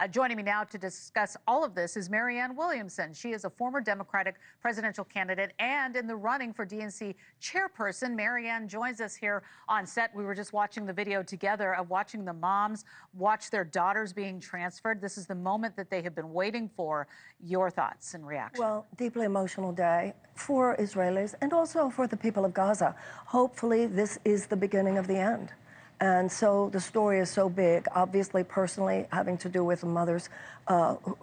Joining me now to discuss all of this is Marianne Williamson. She is a former Democratic presidential candidate and in the running for DNC chairperson. Marianne joins us here on set. We were just watching the video together of watching the moms watch their daughters being transferred. This is the moment that they have been waiting for. Your thoughts and reaction? Well, deeply emotional day for Israelis and also for the people of Gaza. Hopefully, this is the beginning of the end. And so the story is so big, obviously personally having to do with mothers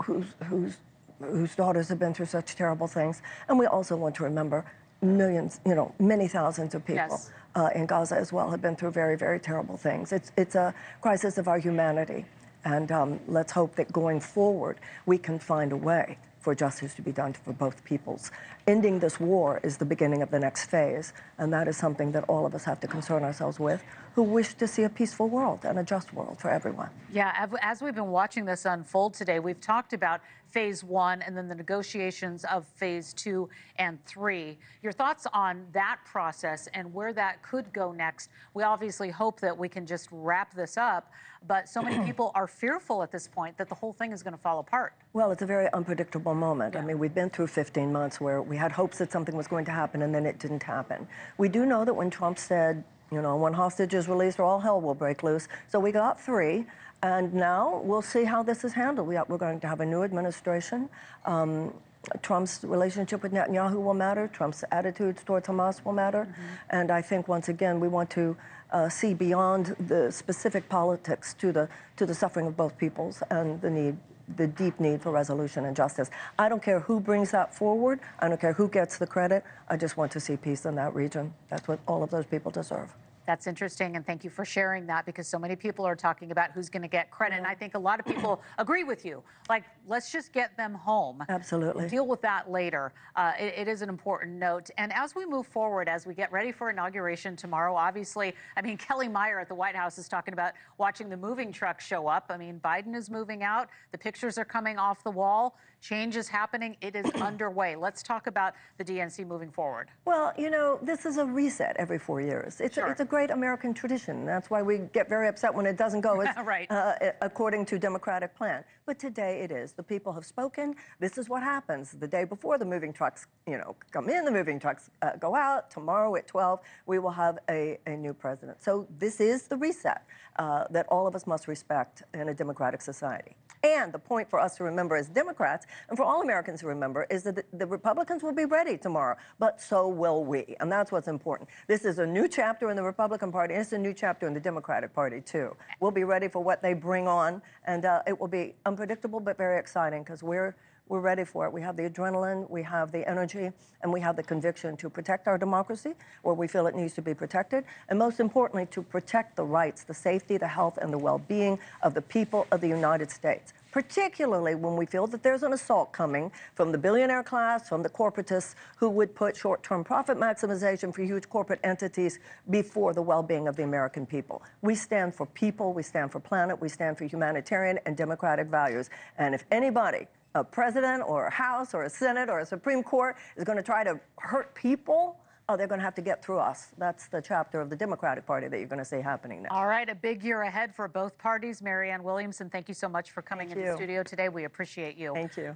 whose daughters have been through such terrible things. And we also want to remember millions, many thousands of people Yes. In Gaza as well have been through very, very terrible things. It's a crisis of our humanity. And let's hope that going forward, we can find a way for justice to be done for both peoples. Ending this war is the beginning of the next phase, and that is something that all of us have to concern ourselves with, who wish to see a peaceful world and a just world for everyone. Yeah, as we've been watching this unfold today, we've talked about phase one and then the negotiations of phase 2 and 3. Your thoughts on that process and where that could go next? We obviously hope that we can just wrap this up, but so many people are fearful at this point that the whole thing is going to fall apart. Well, it's a very unpredictable moment. Yeah. I mean, we've been through 15 months where we had hopes that something was going to happen and then it didn't happen. We do know that when Trump said, when hostage is released, all hell will break loose. So we got 3, and now we'll see how this is handled. We're going to have a new administration. Trump's relationship with Netanyahu will matter. Trump's attitudes towards Hamas will matter. Mm-hmm. And I think, once again, we want to see beyond the specific politics to the suffering of both peoples and the deep need for resolution and justice. I don't care who brings that forward. I don't care who gets the credit. I just want to see peace in that region. That's what all of those people deserve. That's interesting, and thank you for sharing that, because so many people are talking about who's going to get credit, and I think a lot of people agree with you. Like, let's just get them home. Absolutely. Deal with that later. It is an important note. And as we move forward, as we get ready for inauguration tomorrow, obviously, I mean, Kelly Meyer at the White House is talking about watching the moving truck show up. I mean, Biden is moving out. The pictures are coming off the wall. Change is happening. It is underway. Let's talk about the DNC moving forward. Well, this is a reset every 4 years. It's a great American tradition. That's why we get very upset when it doesn't go as, right. According to Democratic plan. But today it is. The people have spoken. This is what happens. The day before, the moving trucks, come in, the moving trucks go out. Tomorrow at 12, we will have a new president. So this is the reset that all of us must respect in a democratic society. And the point for us to remember as Democrats, and for all Americans to remember, is that the Republicans will be ready tomorrow, but so will we. And that's what's important. This is a new chapter in the Republican Party, and it's a new chapter in the Democratic Party, too. We'll be ready for what they bring on, and it will be unpredictable but very exciting, because we're ready for it. We have the adrenaline, we have the energy, and we have the conviction to protect our democracy where we feel it needs to be protected, and most importantly, to protect the rights, the safety, the health, and the well-being of the people of the United States, particularly when we feel that there's an assault coming from the billionaire class, from the corporatists who would put short-term profit maximization for huge corporate entities before the well-being of the American people. We stand for people, we stand for planet, we stand for humanitarian and democratic values. And if anybody, a president or a House or a Senate or a Supreme Court, is going to try to hurt people, they're going to have to get through us. That's the chapter of the Democratic Party that you're going to see happening now. All right, a big year ahead for both parties. Marianne Williamson, thank you so much for coming into the studio today. We appreciate you. Thank you.